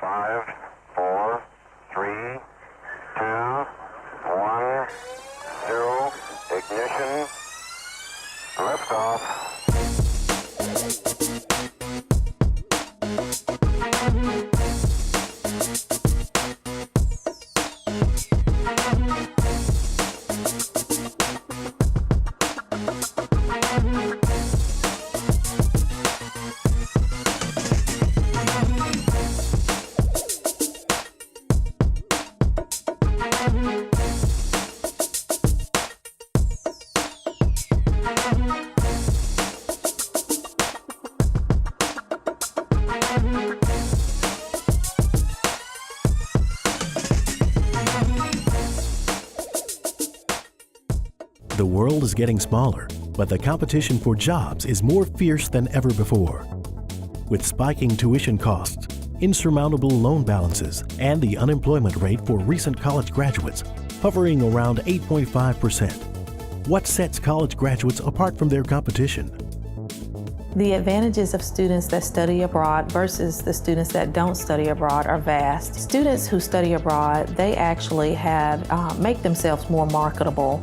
Five, four, three, two, one, zero, ignition, liftoff. The world is getting smaller, but the competition for jobs is more fierce than ever before. With spiking tuition costs, insurmountable loan balances, and the unemployment rate for recent college graduates hovering around 8.5%. What sets college graduates apart from their competition? The advantages of students that study abroad versus the students that don't study abroad are vast. Students who study abroad, they actually make themselves more marketable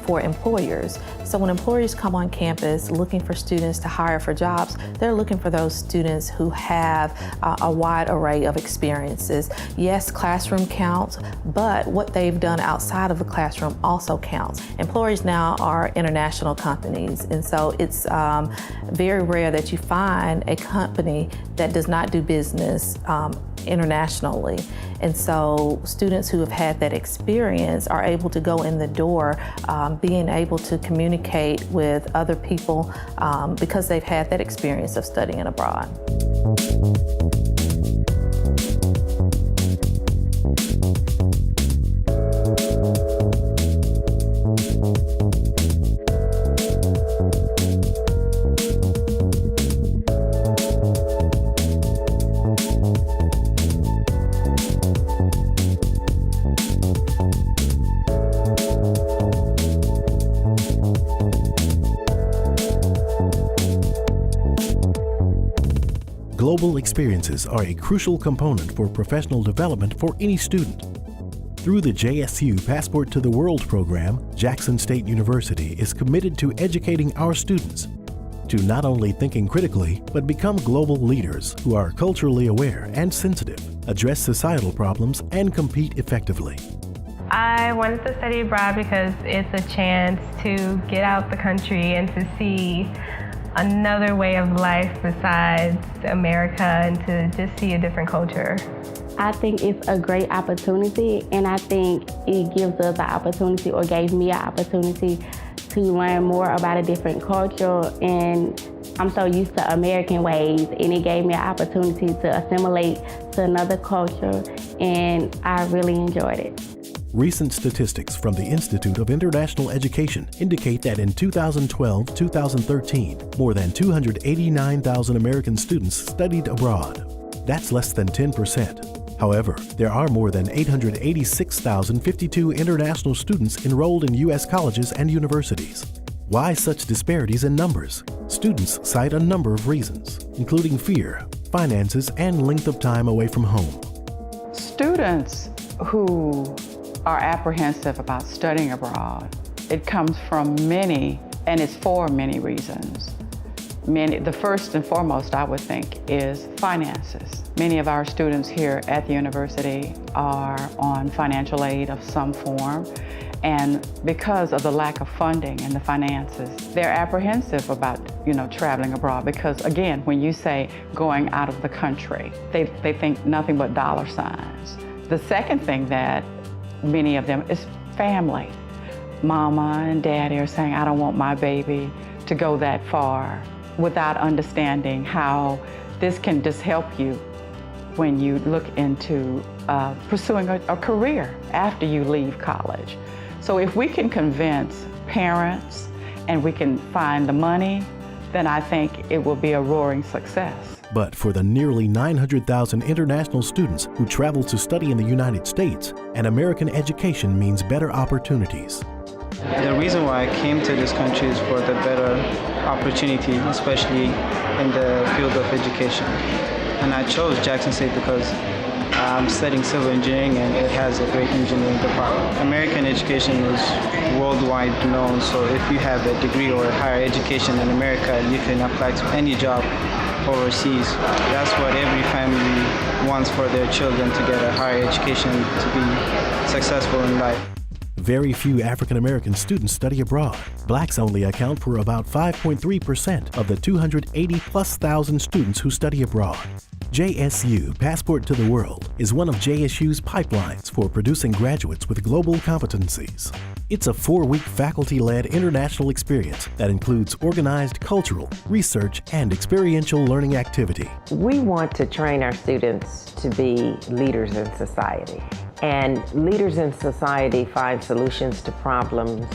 for employers. So when employers come on campus looking for students to hire for jobs, they're looking for those students who have a wide array of experiences. Yes, classroom counts, but what they've done outside of the classroom also counts. Employers now are international companies, and so it's very rare that you find a company that does not do business internationally. And so students who have had that experience are able to go in the door, being able to communicate with other people because they've had that experience of studying abroad. Global experiences are a crucial component for professional development for any student. Through the JSU Passport to the World program, Jackson State University is committed to educating our students to not only thinking critically, but become global leaders who are culturally aware and sensitive, address societal problems, and compete effectively. I wanted to study abroad because it's a chance to get out the country and to see another way of life besides America and to just see a different culture. I think it's a great opportunity, and I think it gives us an opportunity, or gave me an opportunity, to learn more about a different culture. And I'm so used to American ways, and it gave me an opportunity to assimilate to another culture, and I really enjoyed it. Recent statistics from the Institute of International Education indicate that in 2012-2013, more than 289,000 American students studied abroad. That's less than 10%. However, there are more than 886,052 international students enrolled in U.S. colleges and universities. Why such disparities in numbers? Students cite a number of reasons, including fear, finances, and length of time away from home. Students who are apprehensive about studying abroad, it comes from many, and it's for many reasons. The first and foremost, I would think, is finances. Many of our students here at the university are on financial aid of some form, and because of the lack of funding and the finances, they're apprehensive about, traveling abroad, because again, when you say going out of the country, they think nothing but dollar signs. The second thing that many of them is family. Mama and daddy are saying, I don't want my baby to go that far, without understanding how this can just help you when you look into pursuing a career after you leave college. So if we can convince parents and we can find the money, then I think it will be a roaring success. But for the nearly 900,000 international students who travel to study in the United States, an American education means better opportunities. The reason why I came to this country is for the better opportunity, especially in the field of education. And I chose Jackson State because I'm studying civil engineering and it has a great engineering department. American education is worldwide known, so if you have a degree or a higher education in America, you can apply to any job overseas. That's what every family wants for their children, to get a higher education to be successful in life. Very few African American students study abroad. Blacks only account for about 5.3% of the 280,000+ students who study abroad. JSU, Passport to the World, is one of JSU's pipelines for producing graduates with global competencies. It's a 4-week faculty-led international experience that includes organized cultural, research, and experiential learning activity. We want to train our students to be leaders in society. And leaders in society find solutions to problems,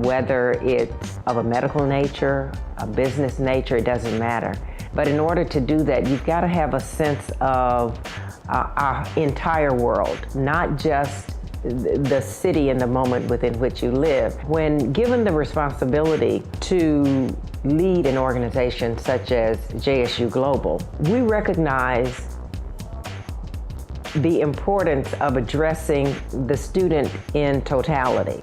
whether it's of a medical nature, a business nature, it doesn't matter. But in order to do that, you've got to have a sense of our entire world, not just the city and the moment within which you live. When given the responsibility to lead an organization such as JSU Global, we recognize the importance of addressing the student in totality.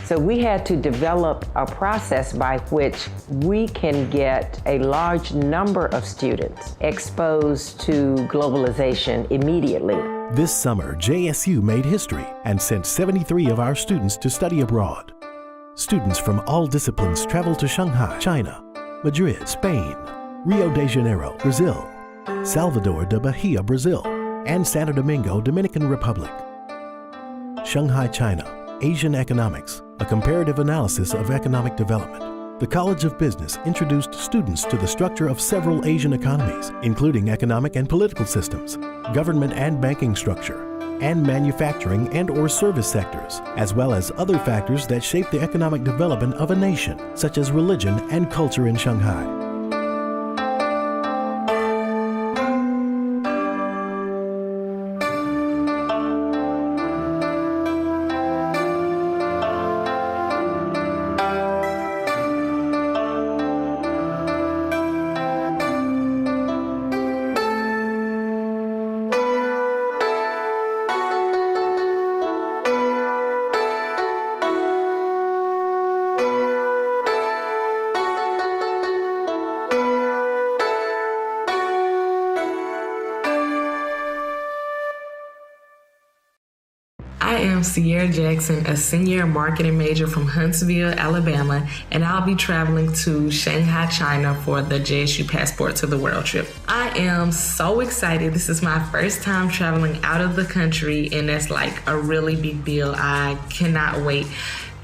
So we had to develop a process by which we can get a large number of students exposed to globalization immediately. This summer, JSU made history and sent 73 of our students to study abroad. Students from all disciplines traveled to Shanghai, China, Madrid, Spain, Rio de Janeiro, Brazil, Salvador de Bahia, Brazil, and Santo Domingo, Dominican Republic. Shanghai, China, Asian Economics, a comparative analysis of economic development. The College of Business introduced students to the structure of several Asian economies, including economic and political systems, government and banking structure, and manufacturing and/or service sectors, as well as other factors that shape the economic development of a nation, such as religion and culture in Shanghai. I am Sierra Jackson, a senior marketing major from Huntsville, Alabama, and I'll be traveling to Shanghai, China for the JSU Passport to the World trip. I am so excited. This is my first time traveling out of the country, and that's like a really big deal. I cannot wait.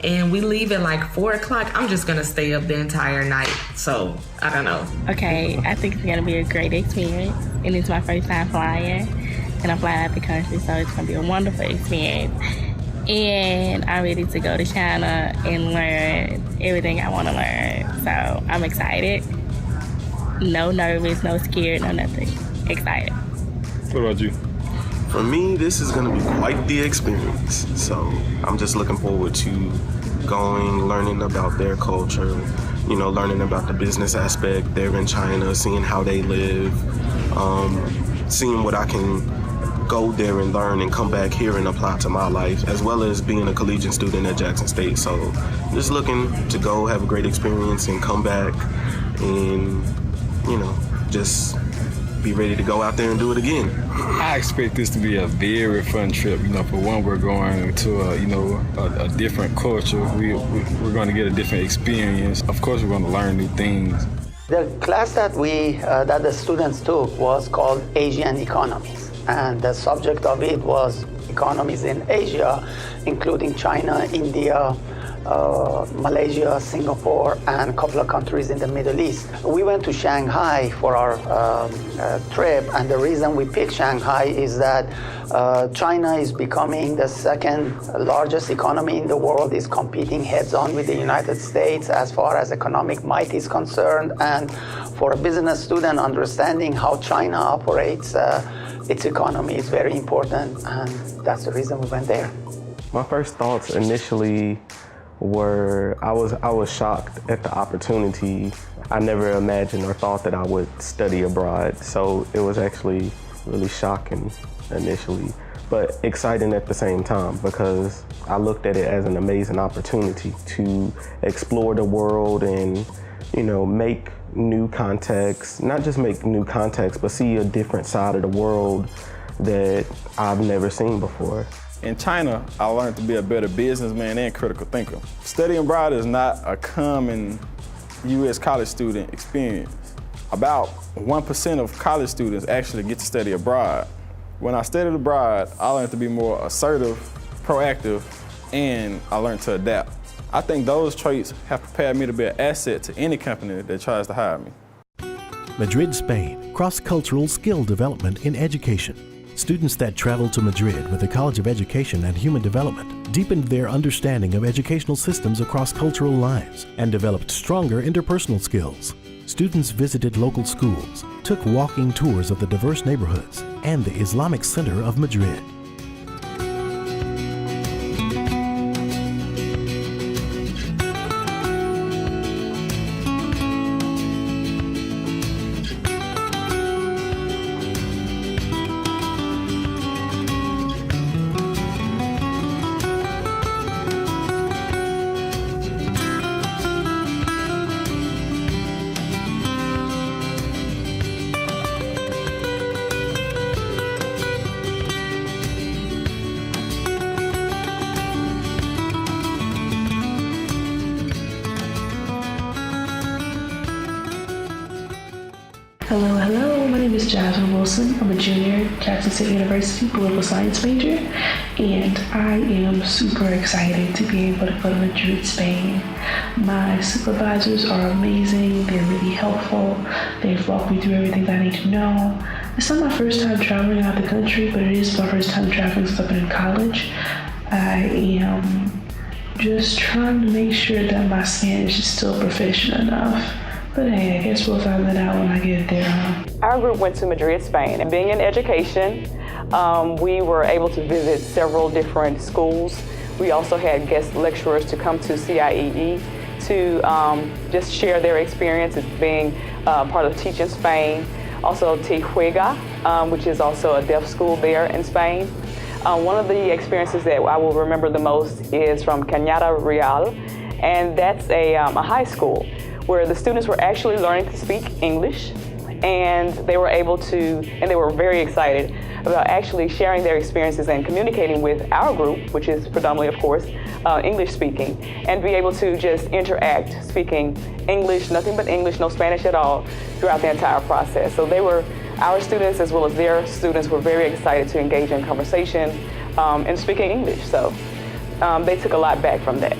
And we leave at like 4 o'clock. I'm just gonna stay up the entire night. So, I don't know. Okay, I think it's gonna be a great experience. And it's my first time flying. And I'm flying out the country, so it's gonna be a wonderful experience. And I'm ready to go to China and learn everything I wanna learn. So I'm excited. No nervous, no scared, no nothing. Excited. What about you? For me, this is gonna be quite the experience. So I'm just looking forward to going, learning about their culture, you know, learning about the business aspect there in China, seeing how they live, seeing what I can go there and learn and come back here and apply to my life, as well as being a collegiate student at Jackson State. So just looking to go have a great experience and come back and, you know, just be ready to go out there and do it again. I expect this to be a very fun trip. You know, for one, we're going to a different culture. We're going to get a different experience. Of course, we're going to learn new things. The class that the students took was called Asian Economies, and the subject of it was economies in Asia, including China, India, Malaysia, Singapore, and a couple of countries in the Middle East. We went to Shanghai for our trip, and the reason we picked Shanghai is that China is becoming the second largest economy in the world, is competing heads-on with the United States as far as economic might is concerned, and for a business student, understanding how China operates its economy is very important, and that's the reason we went there. My first thoughts initially were I was shocked at the opportunity. I never imagined or thought that I would study abroad, so it was actually really shocking initially, but exciting at the same time because I looked at it as an amazing opportunity to explore the world and, make new contacts, not just make new contacts, but see a different side of the world that I've never seen before. In China, I learned to be a better businessman and critical thinker. Studying abroad is not a common U.S. college student experience. About 1% of college students actually get to study abroad. When I studied abroad, I learned to be more assertive, proactive, and I learned to adapt. I think those traits have prepared me to be an asset to any company that tries to hire me. Madrid, Spain, cross-cultural skill development in education. Students that traveled to Madrid with the College of Education and Human Development deepened their understanding of educational systems across cultural lines and developed stronger interpersonal skills. Students visited local schools, took walking tours of the diverse neighborhoods and the Islamic Center of Madrid. Hello, my name is Jasmine Wilson. I'm a junior at Jackson State University political science major, and I am super excited to be able to go to Madrid, Spain. My supervisors are amazing. They're really helpful. They've walked me through everything that I need to know. It's not my first time traveling out the country, but it is my first time traveling since I've been in college. I am just trying to make sure that my Spanish is still proficient enough. But hey, I guess we'll find that out when I get there. Our group went to Madrid, Spain, and being in education, we were able to visit several different schools. We also had guest lecturers to come to CIEE to just share their experiences being part of Teach in Spain. Also Tijuega, which is also a deaf school there in Spain. One of the experiences that I will remember the most is from Cañada Real, and that's a high school where the students were actually learning to speak English, and they were able to, and they were very excited about actually sharing their experiences and communicating with our group, which is predominantly, of course, English speaking, and be able to just interact speaking English, nothing but English, no Spanish at all, throughout the entire process. So they were, our students as well as their students were very excited to engage in conversation and speaking English. So they took a lot back from that.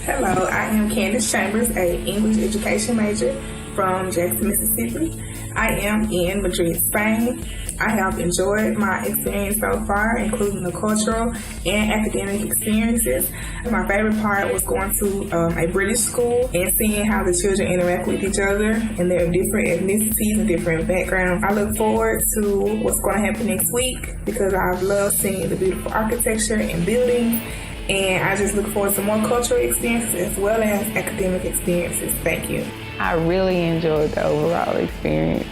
Hello, I am Candace Chambers, an English education major from Jackson, Mississippi. I am in Madrid, Spain. I have enjoyed my experience so far, including the cultural and academic experiences. My favorite part was going to a British school and seeing how the children interact with each other and their different ethnicities and different backgrounds. I look forward to what's going to happen next week because I've loved seeing the beautiful architecture and buildings. And I just look forward to more cultural experiences as well as academic experiences. Thank you. I really enjoyed the overall experience.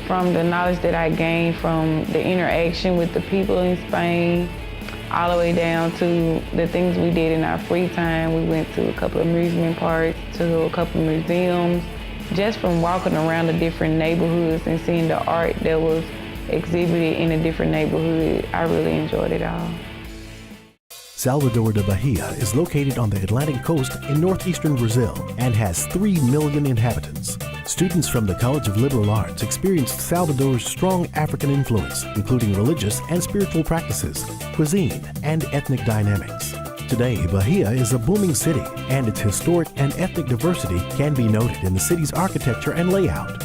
From the knowledge that I gained from the interaction with the people in Spain, all the way down to the things we did in our free time. We went to a couple of amusement parks, to a couple of museums. Just from walking around the different neighborhoods and seeing the art that was exhibited in a different neighborhood, I really enjoyed it all. Salvador de Bahia is located on the Atlantic coast in northeastern Brazil and has 3 million inhabitants. Students from the College of Liberal Arts experienced Salvador's strong African influence, including religious and spiritual practices, cuisine, and ethnic dynamics. Today, Bahia is a booming city, and its historic and ethnic diversity can be noted in the city's architecture and layout.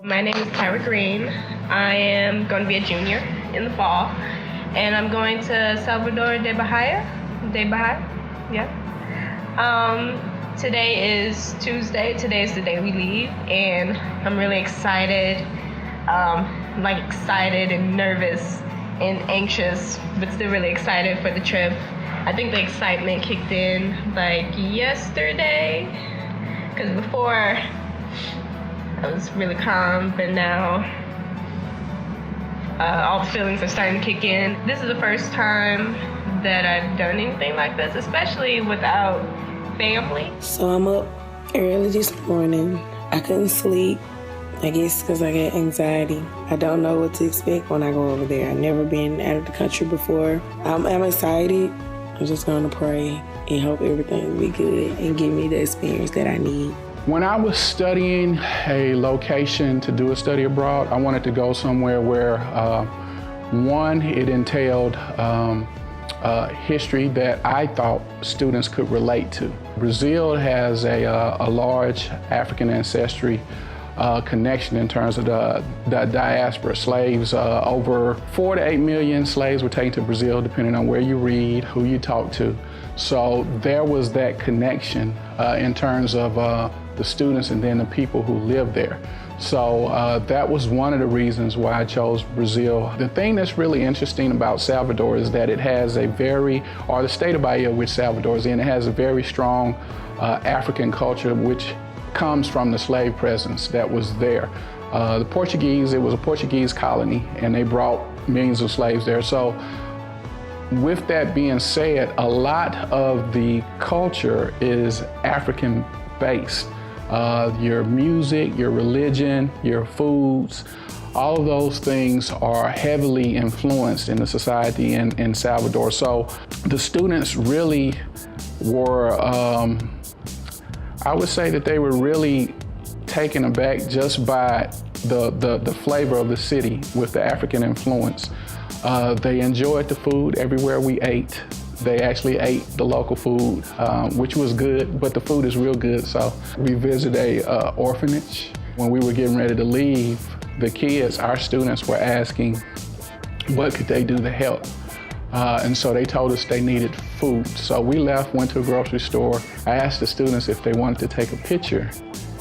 My name is Tyra Green. I am going to be a junior in the fall, and I'm going to Salvador de Bahia. Yeah. Today is Tuesday. Today is the day we leave, and I'm really excited. Excited and nervous and anxious, but still really excited for the trip. I think the excitement kicked in yesterday, because before I was really calm, but now all the feelings are starting to kick in. This is the first time that I've done anything like this, especially without family. So I'm up early this morning. I couldn't sleep, I guess because I got anxiety. I don't know what to expect when I go over there. I've never been out of the country before. I'm excited. I'm just going to pray and hope everything will be good and give me the experience that I need. When I was studying a location to do a study abroad, I wanted to go somewhere where, one, it entailed history that I thought students could relate to. Brazil has a large African ancestry connection in terms of the diaspora. Slaves, over 4 to 8 million slaves were taken to Brazil, depending on where you read, who you talk to. So there was that connection in terms of the students and then the people who live there. So that was one of the reasons why I chose Brazil. The thing that's really interesting about Salvador is that it has the state of Bahia, which Salvador is in, it has a very strong African culture, which comes from the slave presence that was there. The Portuguese, it was a Portuguese colony, and they brought millions of slaves there. So with that being said, a lot of the culture is African-based. Your music, your religion, your foods, all of those things are heavily influenced in the society in Salvador. So the students really were, I would say that they were really taken aback just by the flavor of the city with the African influence. They enjoyed the food everywhere we ate. They actually ate the local food, which was good, but the food is real good. So we visited a orphanage. When we were getting ready to leave, the kids, our students, were asking what could they do to help. And so they told us they needed food. So we left, went to a grocery store. I asked the students if they wanted to take a picture,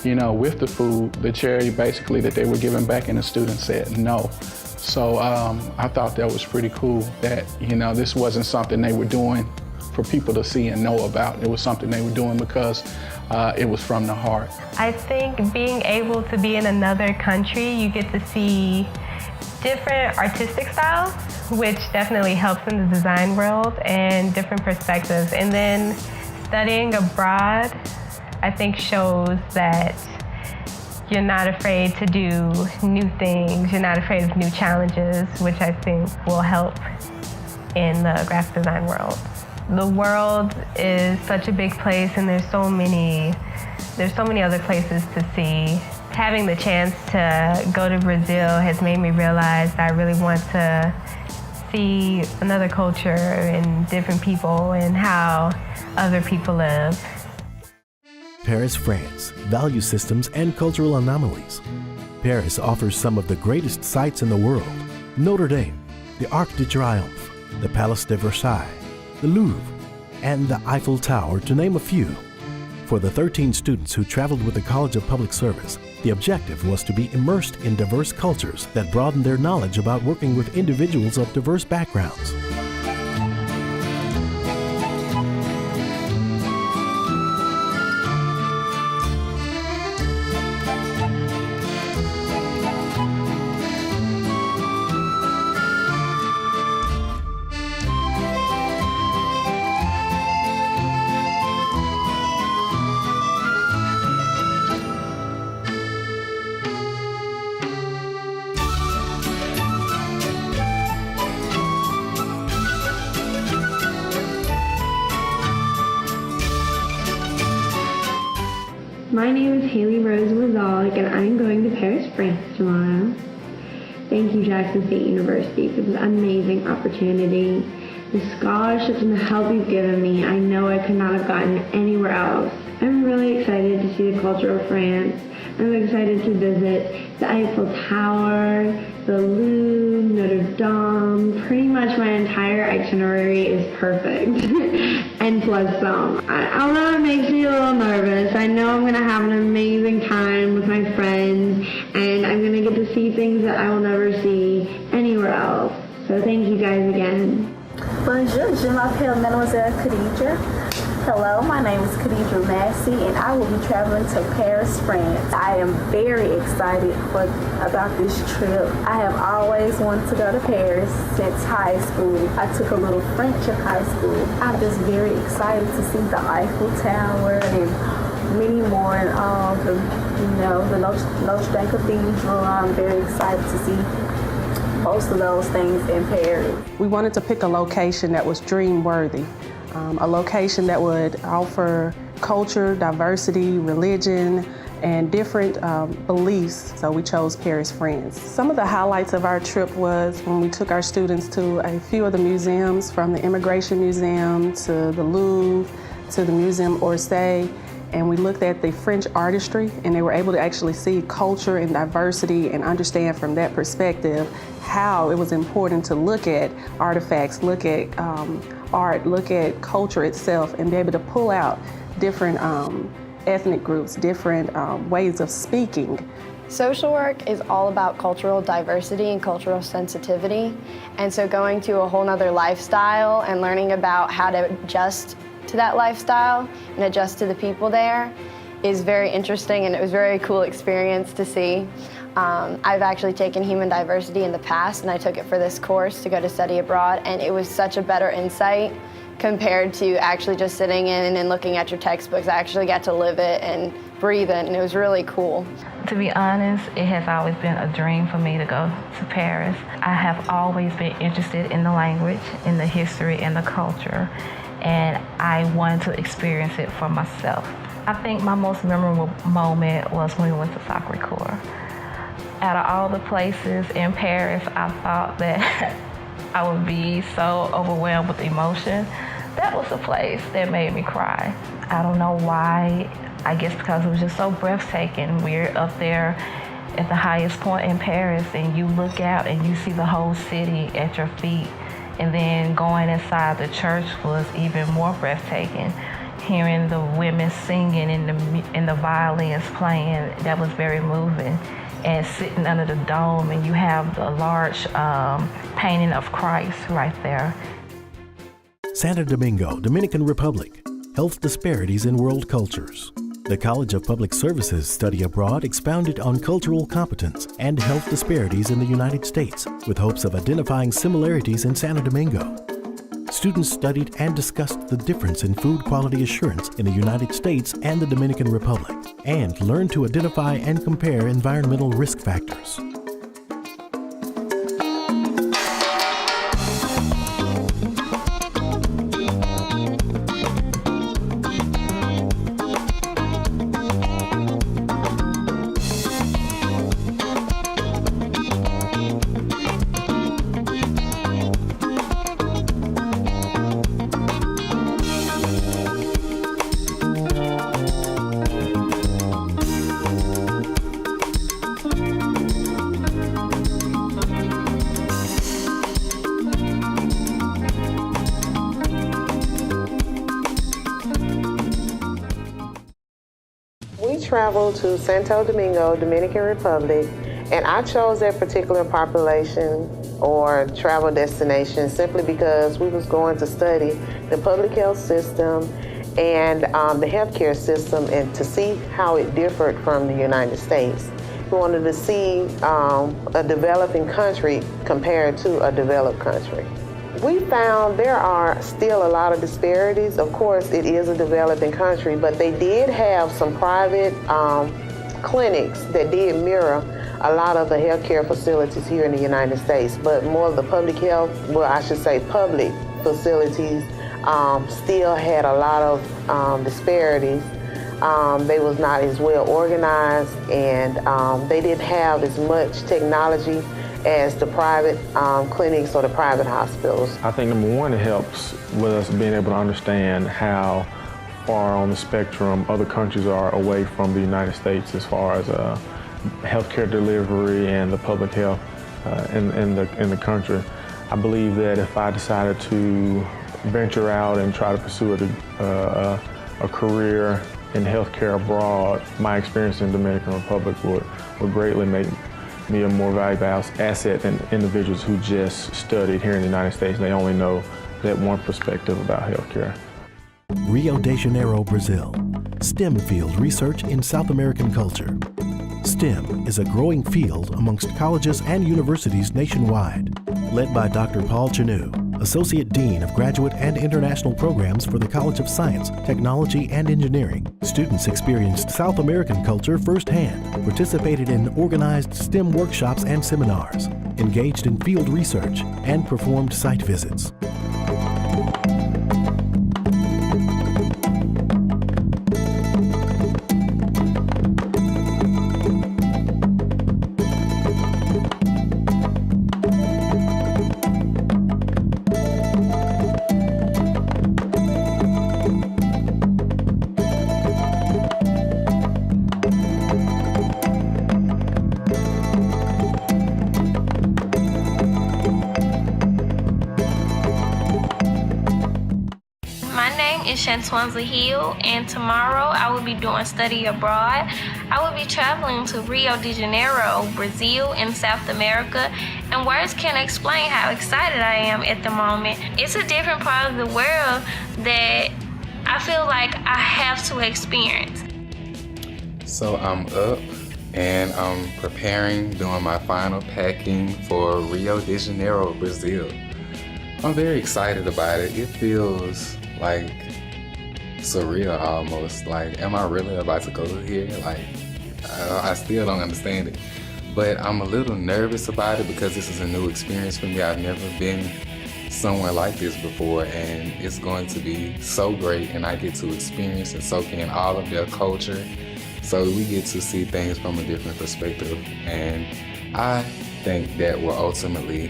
with the food, the charity basically that they were giving back, and the students said no. So I thought that was pretty cool that, this wasn't something they were doing for people to see and know about. It was something they were doing because it was from the heart. I think being able to be in another country, you get to see different artistic styles, which definitely helps in the design world, and different perspectives. And then studying abroad, I think shows that you're not afraid to do new things. You're not afraid of new challenges, which I think will help in the graphic design world. The world is such a big place, and there's so many other places to see. Having the chance to go to Brazil has made me realize that I really want to see another culture and different people and how other people live. Paris, France, value systems and cultural anomalies. Paris offers some of the greatest sights in the world. Notre Dame, the Arc de Triomphe, the Palace de Versailles, the Louvre, and the Eiffel Tower, to name a few. For the 13 students who traveled with the College of Public Service, the objective was to be immersed in diverse cultures that broaden their knowledge about working with individuals of diverse backgrounds. My name is Haley Rose Mazalik, and I'm going to Paris, France tomorrow. Thank you, Jackson State University, for this amazing opportunity. The scholarships and the help you've given me, I know I could not have gotten anywhere else. I'm really excited to see the culture of France. I'm excited to visit the Eiffel Tower, the Louvre, Notre Dame. Pretty much my entire itinerary is perfect, and plus some. Although it makes me a little nervous, I know I'm going to have an amazing time with my friends, and I'm going to get to see things that I will never see anywhere else. So thank you guys again. Bonjour, je m'appelle Mademoiselle Khadija. Hello, my name is Khadija Massey, and I will be traveling to Paris, France. I am very excited about this trip. I have always wanted to go to Paris since high school. I took a little French in high school. I'm just very excited to see the Eiffel Tower and many more, and the Notre Dame Cathedral. I'm very excited to see most of those things in Paris. We wanted to pick a location that was dream-worthy, a location that would offer culture, diversity, religion, and different beliefs, so we chose Paris, France. Some of the highlights of our trip was when we took our students to a few of the museums, from the Immigration Museum to the Louvre to the Museum Orsay, and we looked at the French artistry, and they were able to actually see culture and diversity and understand from that perspective how it was important to look at artifacts, look at art, look at culture itself, and be able to pull out different ethnic groups, different ways of speaking. Social work is all about cultural diversity and cultural sensitivity, and so going to a whole nother lifestyle and learning about how to adjust to that lifestyle and adjust to the people there is very interesting, and it was a very cool experience to see. I've actually taken human diversity in the past, and I took it for this course to go to study abroad, and it was such a better insight compared to actually just sitting in and looking at your textbooks. I actually got to live it and breathe it, and it was really cool. To be honest, it has always been a dream for me to go to Paris. I have always been interested in the language, in the history, and the culture, and I wanted to experience it for myself. I think my most memorable moment was when we went to Sacré-Cœur. Out of all the places in Paris, I thought that I would be so overwhelmed with emotion. That was the place that made me cry. I don't know why. I guess because it was just so breathtaking. We're up there at the highest point in Paris, and you look out and you see the whole city at your feet. And then going inside the church was even more breathtaking. Hearing the women singing and the violins playing, that was very moving. And sitting under the dome, and you have the large painting of Christ right there. Santo Domingo, Dominican Republic. Health disparities in world cultures. The College of Public Services Study Abroad expounded on cultural competence and health disparities in the United States with hopes of identifying similarities in Santo Domingo. Students studied and discussed the difference in food quality assurance in the United States and the Dominican Republic, and learned to identify and compare environmental risk factors. Traveled to Santo Domingo, Dominican Republic, and I chose that particular population or travel destination simply because we was going to study the public health system and the healthcare system, and to see how it differed from the United States. We wanted to see a developing country compared to a developed country. We found there are still a lot of disparities. Of course, it is a developing country, but they did have some private clinics that did mirror a lot of the healthcare facilities here in the United States, but more of the public health, well, I should say public facilities, still had a lot of disparities They was not as well organized, and they didn't have as much technology as the private clinics or the private hospitals. I think number one, it helps with us being able to understand how far on the spectrum other countries are away from the United States as far as healthcare delivery and the public health in the country. I believe that if I decided to venture out and try to pursue a career in healthcare abroad, my experience in the Dominican Republic would greatly make me a more valuable asset than individuals who just studied here in the United States and they only know that one perspective about healthcare. Rio de Janeiro, Brazil. STEM field research in South American culture. STEM is a growing field amongst colleges and universities nationwide. Led by Dr. Paul Chanu, Associate Dean of Graduate and International Programs for the College of Science, Technology, and Engineering. Students experienced South American culture firsthand, participated in organized STEM workshops and seminars, engaged in field research, and performed site visits. Swanza Hill, and tomorrow I will be doing study abroad. I will be traveling to Rio de Janeiro, Brazil in South America, and words can't explain how excited I am at the moment. It's a different part of the world that I feel like I have to experience. So I'm up and I'm preparing, doing my final packing for Rio de Janeiro, Brazil. I'm very excited about it. It feels like surreal almost. Like, am I really about to go here? Like, I still don't understand it. But I'm a little nervous about it because this is a new experience for me. I've never been somewhere like this before, and it's going to be so great, and I get to experience and soak in all of their culture. So we get to see things from a different perspective, and I think that will ultimately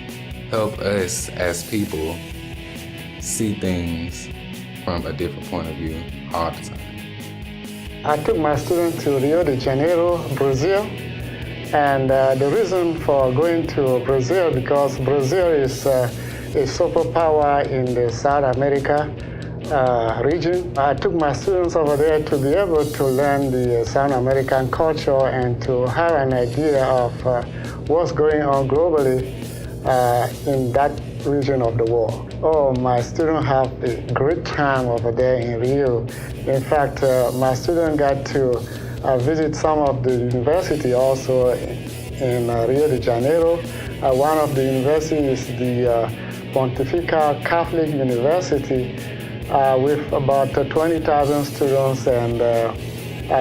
help us as people see things from a different point of view all the time. I took my students to Rio de Janeiro, Brazil, and the reason for going to Brazil because Brazil is a superpower in the South America region. I took my students over there to be able to learn the South American culture and to have an idea of what's going on globally in that region of the world. Oh, my students have a great time over there in Rio. In fact, my students got to visit some of the university also in Rio de Janeiro. One of the universities is the Pontifical Catholic University with about 20,000 students, and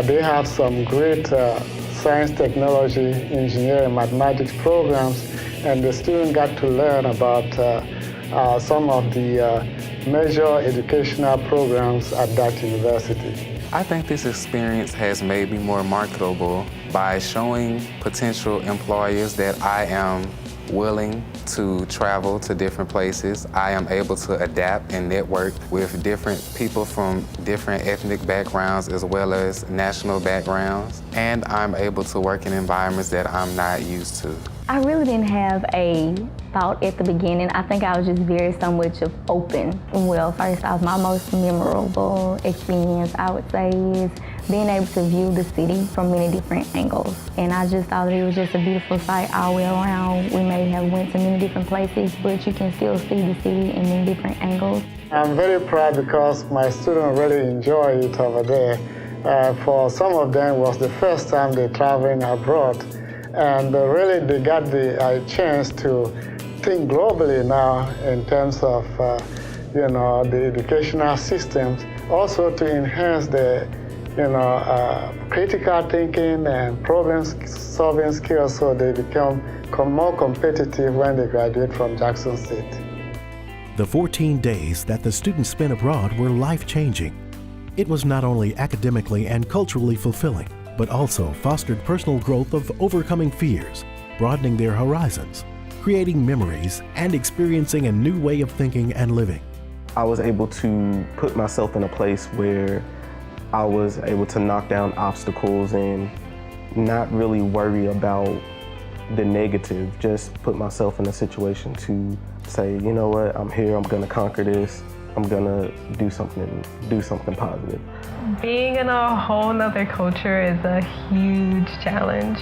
they have some great science, technology, engineering, mathematics programs, and the students got to learn about some of the major educational programs at that university. I think this experience has made me more marketable by showing potential employers that I am willing to travel to different places. I am able to adapt and network with different people from different ethnic backgrounds as well as national backgrounds, and I'm able to work in environments that I'm not used to. I really didn't have a thought at the beginning. I think I was just very so much of open. Well, first off, my most memorable experience, I would say, is being able to view the city from many different angles. And I just thought that it was just a beautiful sight all the way around. We may have went to many different places, but you can still see the city in many different angles. I'm very proud because my students really enjoy it over there. For some of them, it was the first time they're traveling abroad. And really, they got the chance to think globally now in terms of, the educational systems. Also to enhance the, critical thinking and problem-solving skills, so they become more competitive when they graduate from Jackson State. The 14 days that the students spent abroad were life-changing. It was not only academically and culturally fulfilling, but also fostered personal growth of overcoming fears, broadening their horizons, creating memories, and experiencing a new way of thinking and living. I was able to put myself in a place where I was able to knock down obstacles and not really worry about the negative, just put myself in a situation to say, you know what, I'm here, I'm gonna conquer this, I'm gonna do something positive. Being in a whole nother culture is a huge challenge.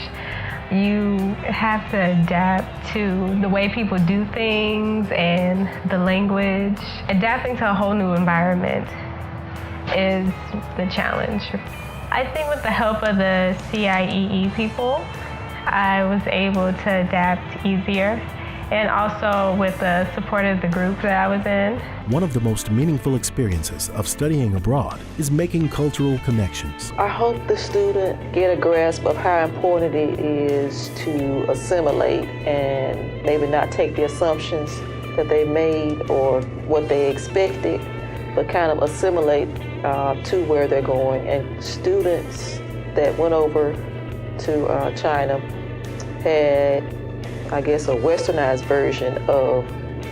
You have to adapt to the way people do things and the language. Adapting to a whole new environment is the challenge. I think with the help of the CIEE people, I was able to adapt easier, and also with the support of the group that I was in. One of the most meaningful experiences of studying abroad is making cultural connections. I hope the student get a grasp of how important it is to assimilate and maybe not take the assumptions that they made or what they expected, but kind of assimilate to where they're going. And students that went over to China had, I guess, a westernized version of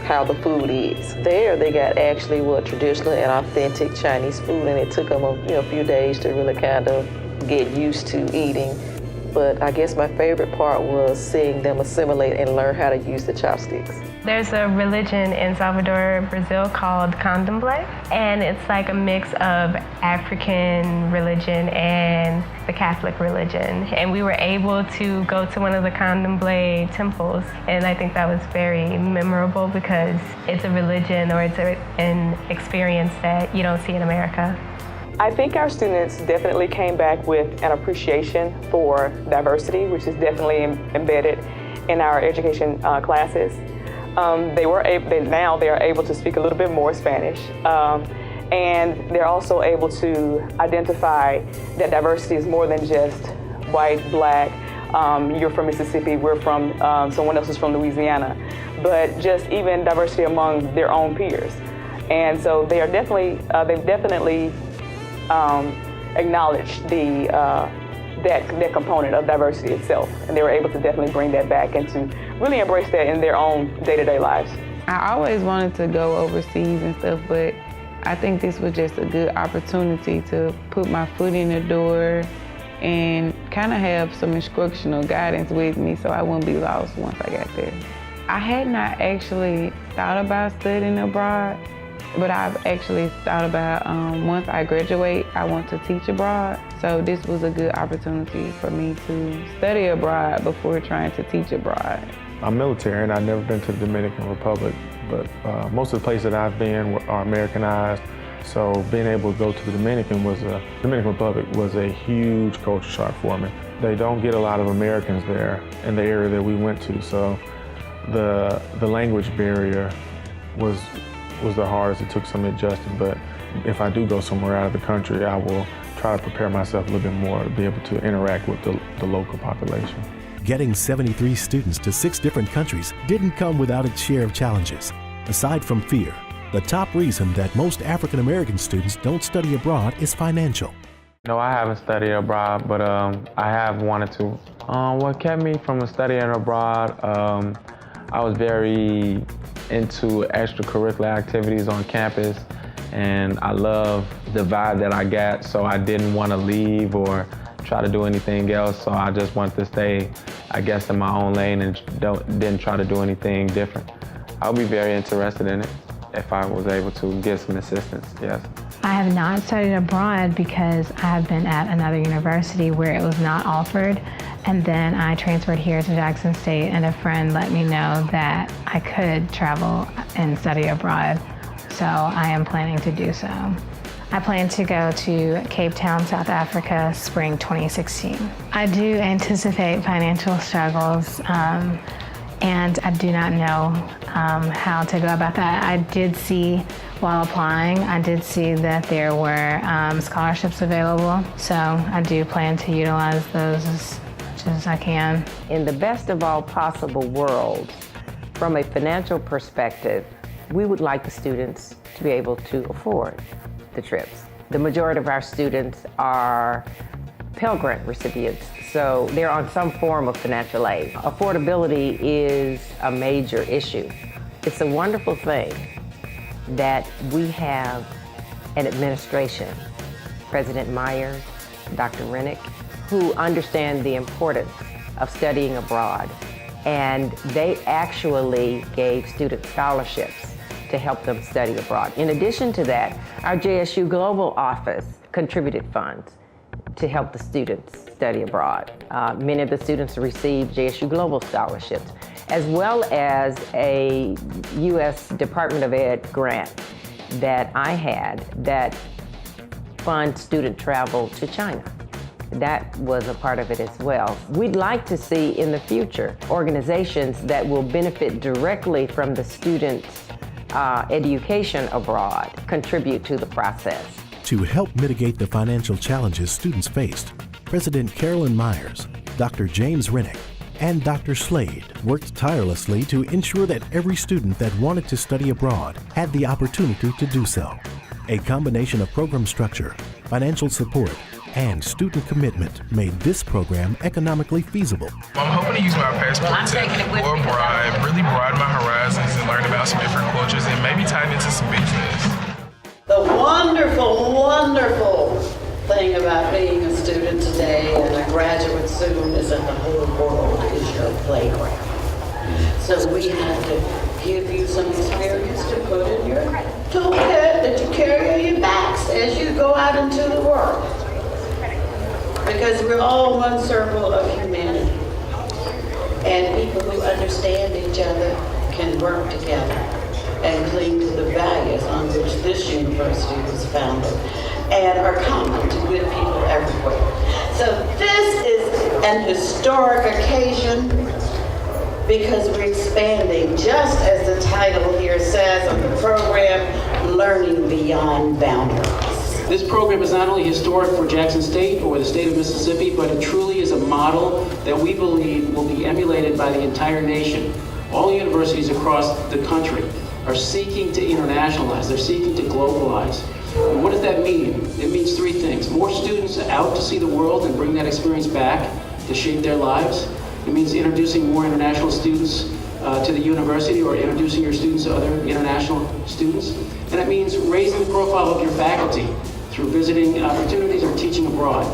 how the food is. There they got actually traditional and authentic Chinese food, and it took them a few days to really kind of get used to eating. But I guess my favorite part was seeing them assimilate and learn how to use the chopsticks. There's a religion in Salvador, Brazil called Candomblé, and it's like a mix of African religion and the Catholic religion. And we were able to go to one of the Candomblé temples, and I think that was very memorable because it's a religion or it's an experience that you don't see in America. I think our students definitely came back with an appreciation for diversity, which is definitely embedded in our education classes. Now they are able to speak a little bit more Spanish, and they're also able to identify that diversity is more than just white, black, you're from Mississippi, we're from, someone else is from Louisiana, but just even diversity among their own peers. And so they are definitely, they've definitely acknowledged that component of diversity itself, and they were able to definitely bring that back and to really embrace that in their own day-to-day lives. I always wanted to go overseas and stuff, but I think this was just a good opportunity to put my foot in the door and kind of have some instructional guidance with me so I wouldn't be lost once I got there. I had not actually thought about studying abroad, but I've actually thought about once I graduate, I want to teach abroad. So this was a good opportunity for me to study abroad before trying to teach abroad. I'm military and I've never been to the Dominican Republic, but most of the places that I've been are Americanized. So being able to go to the Dominican Republic was a huge culture shock for me. They don't get a lot of Americans there in the area that we went to, so the language barrier was the hardest. It took some adjusting, but if I do go somewhere out of the country, I will try to prepare myself a little bit more to be able to interact with the local population. Getting 73 students to 6 different countries didn't come without its share of challenges. Aside from fear, the top reason that most African American students don't study abroad is financial. No, I haven't studied abroad, but I have wanted to. What kept me from studying abroad, I was very into extracurricular activities on campus, and I love the vibe that I got, so I didn't want to leave or try to do anything else, so I just wanted to stay, I guess, in my own lane and didn't try to do anything different. I'll be very interested in it if I was able to get some assistance, yes. I have not studied abroad because I have been at another university where it was not offered, and then I transferred here to Jackson State, and a friend let me know that I could travel and study abroad, so I am planning to do so. I plan to go to Cape Town, South Africa, spring 2016. I do anticipate financial struggles, and I do not know how to go about that. I did see, while applying, I did see that there were scholarships available, so I do plan to utilize those as much as I can. In the best of all possible worlds, from a financial perspective, we would like the students to be able to afford the trips. The majority of our students are Pell Grant recipients, so they're on some form of financial aid. Affordability is a major issue. It's a wonderful thing that we have an administration, President Myers, Dr. Rennick, who understand the importance of studying abroad. And they actually gave student scholarships to help them study abroad. In addition to that, our JSU Global Office contributed funds to help the students study abroad. Many of the students received JSU Global scholarships, as well as a U.S. Department of Ed grant that I had that funds student travel to China. That was a part of it as well. We'd like to see in the future organizations that will benefit directly from the students' education abroad contribute to the process. To help mitigate the financial challenges students faced, President Carolyn Myers, Dr. James Rennick, and Dr. Slade worked tirelessly to ensure that every student that wanted to study abroad had the opportunity to do so. A combination of program structure, financial support, and student commitment made this program economically feasible. I'm hoping to use my passport to go abroad, really broaden my horizons and learn about some different cultures and maybe tie into some business. The wonderful, wonderful thing about being a student today and a graduate soon is that the whole world is your playground. So we have to give you some experience to put in your toolkit that you carry on your backs as you go out into the world. Because we're all one circle of humanity. And people who understand each other can work together and cling to the values on which this university was founded and are common to good people everywhere. So this is an historic occasion because we're expanding, just as the title here says of the program, Learning Beyond Boundaries. This program is not only historic for Jackson State or the state of Mississippi, but it truly is a model that we believe will be emulated by the entire nation. All universities across the country are seeking to internationalize, they're seeking to globalize. And what does that mean? It means three things. More students out to see the world and bring that experience back to shape their lives. It means introducing more international students to the university or introducing your students to other international students. And it means raising the profile of your faculty through visiting opportunities or teaching abroad.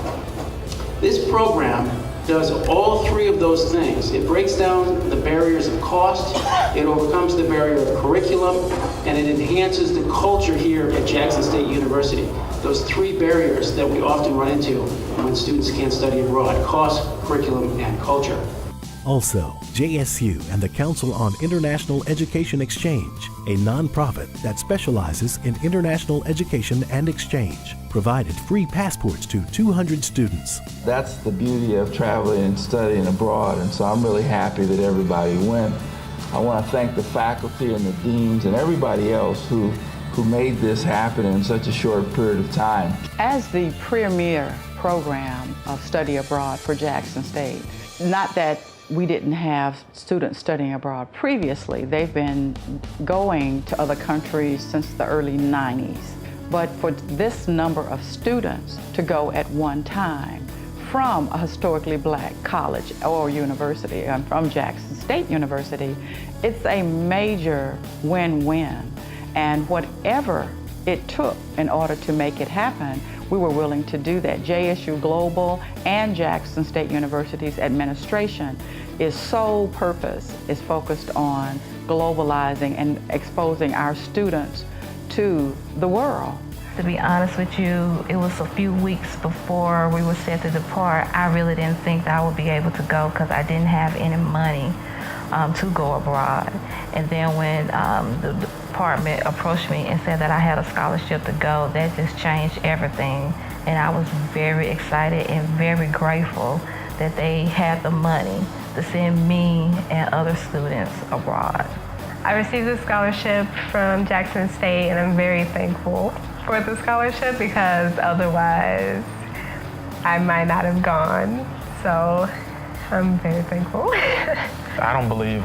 This program does all three of those things. It breaks down the barriers of cost, it overcomes the barrier of curriculum, and it enhances the culture here at Jackson State University. Those three barriers that we often run into when students can't study abroad: cost, curriculum, and culture. Also, JSU and the Council on International Education Exchange, a nonprofit that specializes in international education and exchange, provided free passports to 200 students. That's the beauty of traveling and studying abroad, and so I'm really happy that everybody went. I want to thank the faculty and the deans and everybody else who made this happen in such a short period of time. As the premier program of study abroad for Jackson State, not that we didn't have students studying abroad previously. They've been going to other countries since the early 90s. But for this number of students to go at one time from a historically black college or university, and from Jackson State University, it's a major win-win. And whatever it took in order to make it happen, we were willing to do that. JSU Global and Jackson State University's administration, its sole purpose is focused on globalizing and exposing our students to the world. To be honest with you, it was a few weeks before we were set to depart. I really didn't think that I would be able to go because I didn't have any money to go abroad. And then when the department approached me and said that I had a scholarship to go, that just changed everything. And I was very excited and very grateful that they had the money to send me and other students abroad. I received a scholarship from Jackson State, and I'm very thankful for the scholarship because otherwise I might not have gone. So I'm very thankful. I don't believe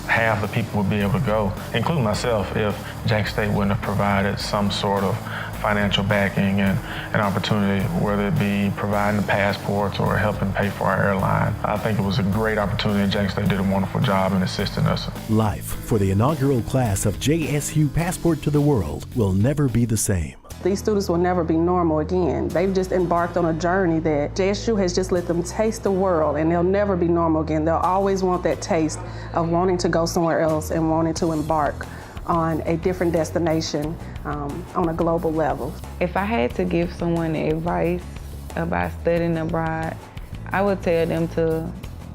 half the people would be able to go, including myself, if Jackson State wouldn't have provided some sort of financial backing and an opportunity, whether it be providing the passports or helping pay for our airline. I think it was a great opportunity, and Jackson State did a wonderful job in assisting us. Life for the inaugural class of JSU Passport to the World will never be the same. These students will never be normal again. They've just embarked on a journey that JSU has just let them taste the world, and they'll never be normal again. They'll always want that taste of wanting to go somewhere else and wanting to embark on a different destination on a global level. If I had to give someone advice about studying abroad, I would tell them to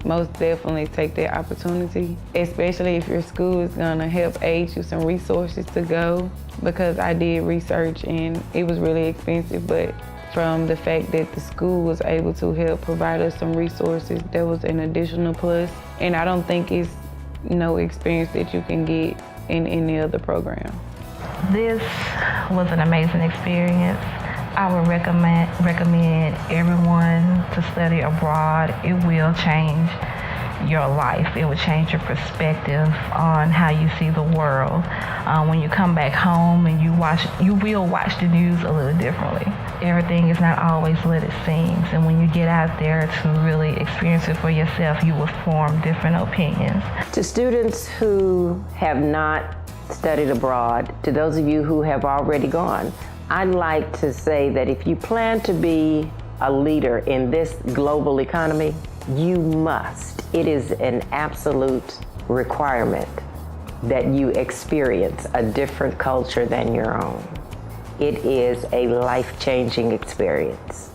most definitely take that opportunity, especially if your school is gonna help aid you some resources to go, because I did research and it was really expensive, but from the fact that the school was able to help provide us some resources, that was an additional plus. And I don't think it's no experience that you can get in any other program. This was an amazing experience. I would recommend everyone to study abroad. It will change your life. It will change your perspective on how you see the world. When you come back home and you will watch the news a little differently. Everything is not always what it seems, and when you get out there to really experience it for yourself, you will form different opinions. To students who have not studied abroad, to those of you who have already gone, I'd like to say that if you plan to be a leader in this global economy, you must. It is an absolute requirement that you experience a different culture than your own. It is a life-changing experience.